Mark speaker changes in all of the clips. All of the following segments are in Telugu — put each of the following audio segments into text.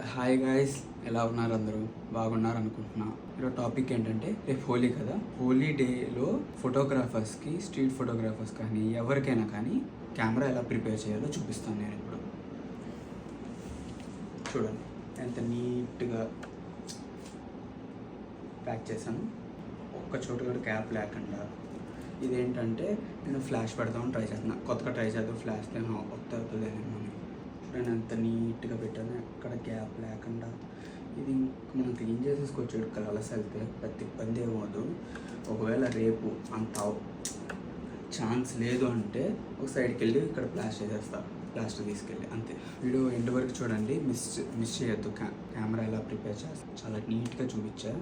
Speaker 1: హాయ్ గాయ్స్, ఎలా ఉన్నారు? అందరూ బాగున్నారు అనుకుంటున్నా. ఈరోజు టాపిక్ ఏంటంటే, రేపు హోలీ కదా. హోలీ డేలో ఫోటోగ్రాఫర్స్కి, స్ట్రీట్ ఫోటోగ్రాఫర్స్ కానీ ఎవరికైనా కానీ కెమెరా ఎలా ప్రిపేర్ చేయాలో చూపిస్తాను నేను ఇప్పుడు. చూడండి ఎంత నీట్గా ప్యాక్ చేశాను, ఒక్క చోటు కూడా గ్యాప్ లేకుండా. ఇదేంటంటే నేను ఫ్లాష్ పెడదామని ట్రై చేస్తున్నా, కొత్తగా ట్రై చేద్దాం ఫ్లాష్ అవుతుంది అని. నేను ఎంత నీట్గా పెట్టాను, ఎక్కడ గ్యాప్ లేకుండా. ఇది మనం క్లీన్ చేసేసుకోవచ్చు కలర్స్ వెళ్తే, పెద్ద ఇబ్బంది ఏమవుదు. ఒకవేళ రేపు అంత ఛాన్స్ లేదు అంటే ఒక సైడ్కి వెళ్ళి ఇక్కడ ప్లాస్టర్ తీసుకెళ్ళి అంతే. వీడియో ఎండ్ వరకు చూడండి, మిస్ చేయొద్దు. కెమెరా ఎలా ప్రిపేర్ చేస్తాను చాలా నీట్గా చూపించా.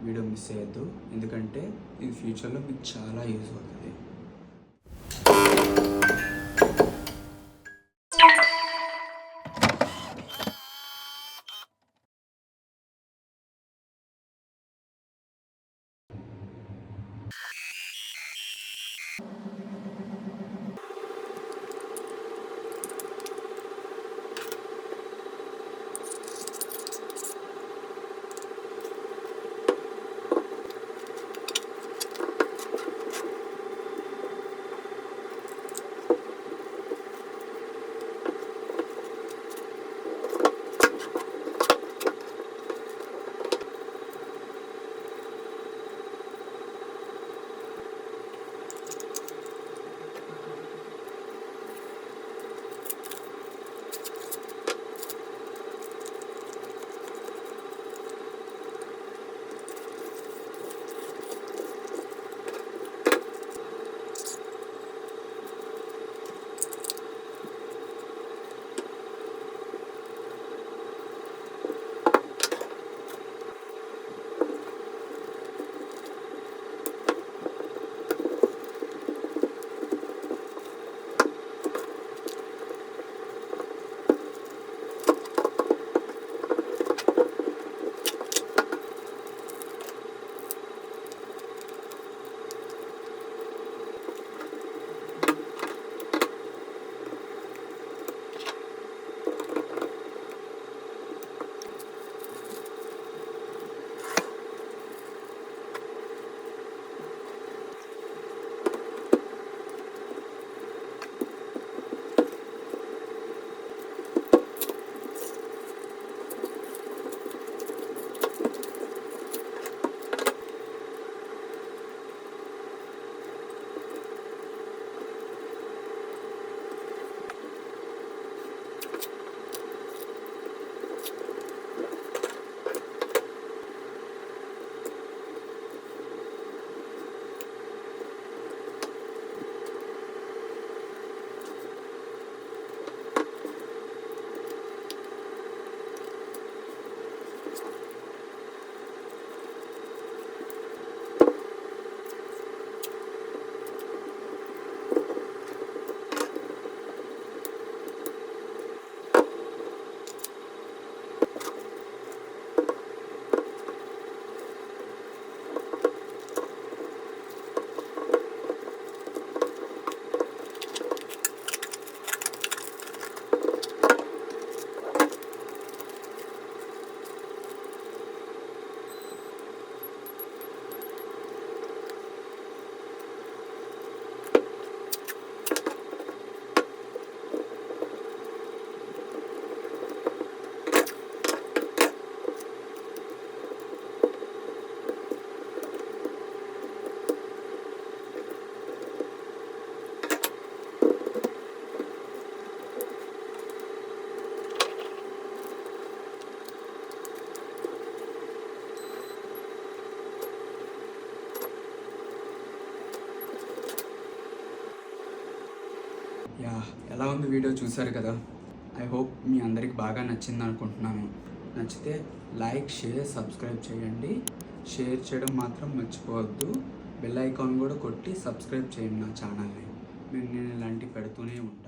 Speaker 1: వీడియో మిస్ చేయొద్దు, ఎందుకంటే ఇది ఫ్యూచర్లో మీకు చాలా యూజ్ అవుతుంది. ఎలా ఉంది వీడియో చూసారు కదా. ఐ హోప్ మీ అందరికి బాగా నచ్చింది అనుకుంటున్నాను. నచ్చితే లైక్, షేర్, సబ్స్క్రైబ్ చేయండి. షేర్ చేయడం మాత్రం మర్చిపోవద్దు. బెల్ ఐకాన్ కూడా కొట్టి సబ్స్క్రైబ్ చేయండి నా ఛానల్ని. నేను ఇలాంటివి పెడుతూనే ఉంటాను.